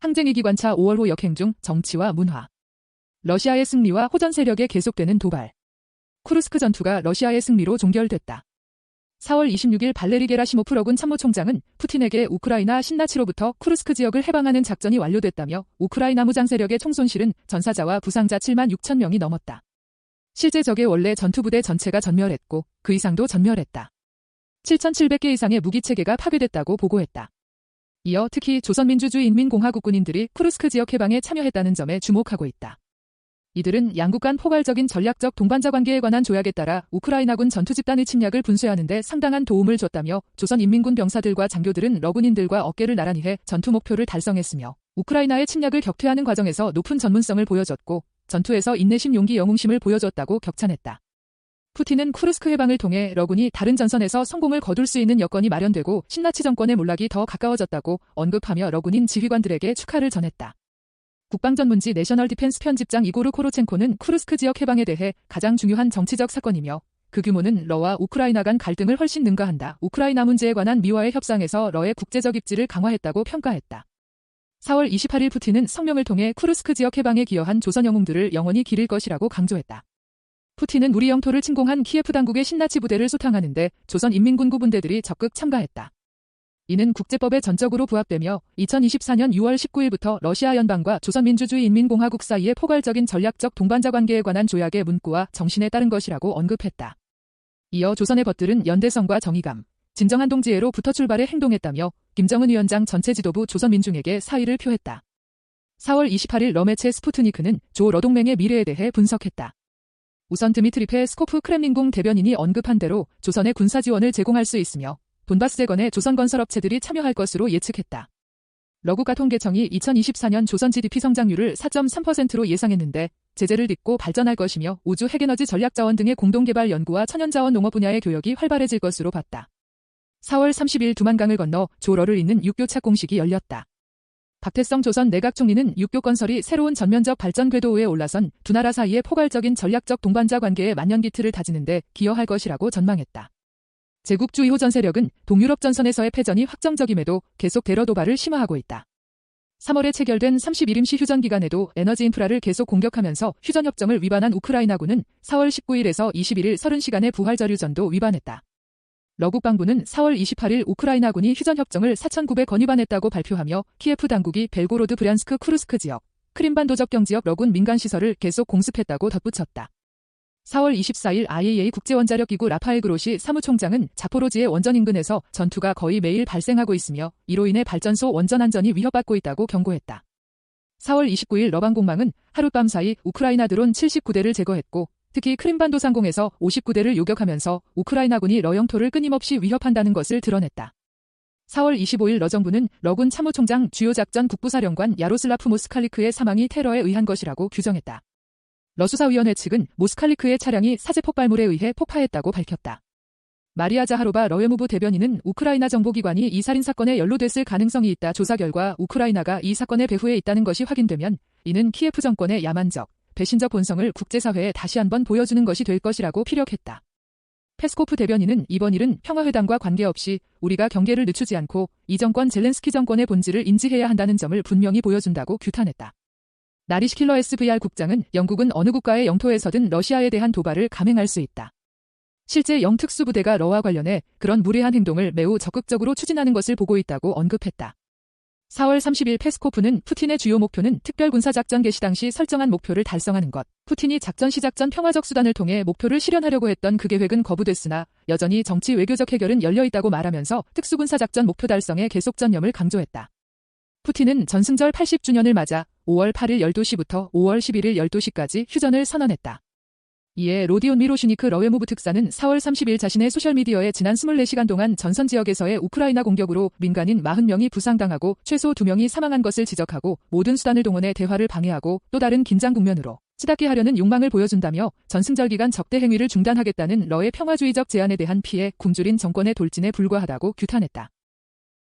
항쟁 기관차 5월호 역행 중 정치와 문화. 러시아의 승리와 호전 세력에 계속되는 도발. 쿠르스크 전투가 러시아의 승리로 종결됐다. 4월 26일 발레리 게라시모프 러군 참모총장은 푸틴에게 우크라이나 신나치로부터 쿠르스크 지역을 해방하는 작전이 완료됐다며 우크라이나 무장 세력의 총손실은 전사자와 부상자 7만 6천 명이 넘었다. 실제 적의 원래 전투부대 전체가 전멸했고 그 이상도 전멸했다. 7,700개 이상의 무기체계가 파괴됐다고 보고했다. 이어 특히 조선민주주의인민공화국 군인들이 쿠르스크 지역 해방에 참여했다는 점에 주목하고 있다. 이들은 양국 간 포괄적인 전략적 동반자 관계에 관한 조약에 따라 우크라이나군 전투 집단의 침략을 분쇄하는 데 상당한 도움을 줬다며 조선인민군 병사들과 장교들은 러군인들과 어깨를 나란히 해 전투 목표를 달성했으며 우크라이나의 침략을 격퇴하는 과정에서 높은 전문성을 보여줬고 전투에서 인내심, 용기, 영웅심을 보여줬다고 격찬했다. 푸틴은 쿠르스크 해방을 통해 러군이 다른 전선에서 성공을 거둘 수 있는 여건이 마련되고 신나치 정권의 몰락이 더 가까워졌다고 언급하며 러군인 지휘관들에게 축하를 전했다. 국방전문지 내셔널 디펜스 편집장 이고르 코로첸코는 쿠르스크 지역 해방에 대해 가장 중요한 정치적 사건이며 그 규모는 러와 우크라이나 간 갈등을 훨씬 능가한다. 우크라이나 문제에 관한 미와의 협상에서 러의 국제적 입지를 강화했다고 평가했다. 4월 28일 푸틴은 성명을 통해 쿠르스크 지역 해방에 기여한 조선 영웅들을 영원히 기릴 것이라고 강조했다. 푸틴은 우리 영토를 침공한 키예프 당국의 신나치 부대를 소탕하는데 조선인민군 구분대들이 적극 참가했다. 이는 국제법에 전적으로 부합되며 2024년 6월 19일부터 러시아 연방과 조선민주주의인민공화국 사이의 포괄적인 전략적 동반자 관계에 관한 조약의 문구와 정신에 따른 것이라고 언급했다. 이어 조선의 벗들은 연대성과 정의감, 진정한 동지애로부터 출발해 행동했다며 김정은 위원장 전체 지도부 조선민중에게 사의를 표했다. 4월 28일 러매체 스푸트니크는 조 러동맹의 미래에 대해 분석했다. 우선 드미트리 페스코프 크렘린궁 대변인이 언급한 대로 조선의 군사 지원을 제공할 수 있으며 돈바스 재건에 조선 건설업체들이 참여할 것으로 예측했다. 러국가통계청이 2024년 조선 GDP 성장률을 4.3%로 예상했는데 제재를 딛고 발전할 것이며 우주 핵에너지 전략자원 등의 공동개발 연구와 천연자원 농업 분야의 교역이 활발해질 것으로 봤다. 4월 30일 두만강을 건너 조러를 잇는 육교 착공식이 열렸다. 박태성 조선 내각총리는 육교 건설이 새로운 전면적 발전 궤도 위에 올라선 두 나라 사이의 포괄적인 전략적 동반자 관계의 만년기틀을 다지는 데 기여할 것이라고 전망했다. 제국주의 호전 세력은 동유럽 전선에서의 패전이 확정적임에도 계속 대러 도발을 심화하고 있다. 3월에 체결된 31임시 휴전 기간에도 에너지 인프라를 계속 공격하면서 휴전협정을 위반한 우크라이나군은 4월 19일에서 21일 30시간의 부활저휴전도 위반했다. 러국방부는 4월 28일 우크라이나군이 휴전협정을 4,900건 위반했다고 발표하며 키예프 당국이 벨고로드 브얀스크 쿠르스크 지역, 크림반도 접경 지역 러군 민간시설을 계속 공습했다고 덧붙였다. 4월 24일 IAEA 국제원자력기구 라파엘 그로시 사무총장은 자포로지의 원전 인근에서 전투가 거의 매일 발생하고 있으며 이로 인해 발전소 원전 안전이 위협받고 있다고 경고했다. 4월 29일 러방공망은 하룻밤 사이 우크라이나 드론 79대를 제거했고 특히 크림반도 상공에서 59대를 요격하면서 우크라이나군이 러 영토를 끊임없이 위협한다는 것을 드러냈다. 4월 25일 러 정부는 러군 참모총장 주요작전 국부사령관 야로슬라프 모스칼리크의 사망이 테러에 의한 것이라고 규정했다. 러수사위원회 측은 모스칼리크의 차량이 사제 폭발물에 의해 폭파했다고 밝혔다. 마리아 자하로바 러외무부 대변인은 우크라이나 정보기관이 이 살인사건에 연루됐을 가능성이 있다. 조사 결과 우크라이나가 이 사건의 배후에 있다는 것이 확인되면 이는 키예프 정권의 야만적, 배신적 본성을 국제사회에 다시 한번 보여주는 것이 될 것이라고 피력했다. 페스코프 대변인은 이번 일은 평화회담과 관계없이 우리가 경계를 늦추지 않고 이 정권 젤렌스키 정권의 본질을 인지해야 한다는 점을 분명히 보여준다고 규탄했다. 나리시킬러 SVR 국장은 영국은 어느 국가의 영토에서든 러시아에 대한 도발을 감행할 수 있다. 실제 영특수부대가 러와 관련해 그런 무례한 행동을 매우 적극적으로 추진하는 것을 보고 있다고 언급했다. 4월 30일 페스코프는 푸틴의 주요 목표는 특별군사작전 개시 당시 설정한 목표를 달성하는 것, 푸틴이 작전 시작 전 평화적 수단을 통해 목표를 실현하려고 했던 그 계획은 거부됐으나 여전히 정치 외교적 해결은 열려있다고 말하면서 특수군사작전 목표 달성에 계속 전념을 강조했다. 푸틴은 전승절 80주년을 맞아 5월 8일 12시부터 5월 11일 12시까지 휴전을 선언했다. 이에 로디온 미로슈니크 러웨무브 특사는 4월 30일 자신의 소셜미디어에 지난 24시간 동안 전선 지역에서의 우크라이나 공격으로 민간인 40명이 부상당하고 최소 2명이 사망한 것을 지적하고 모든 수단을 동원해 대화를 방해하고 또 다른 긴장 국면으로 치닫게 하려는 욕망을 보여준다며 전승절 기간 적대 행위를 중단하겠다는 러의 평화주의적 제안에 대한 피해 굶주린 정권의 돌진에 불과하다고 규탄했다.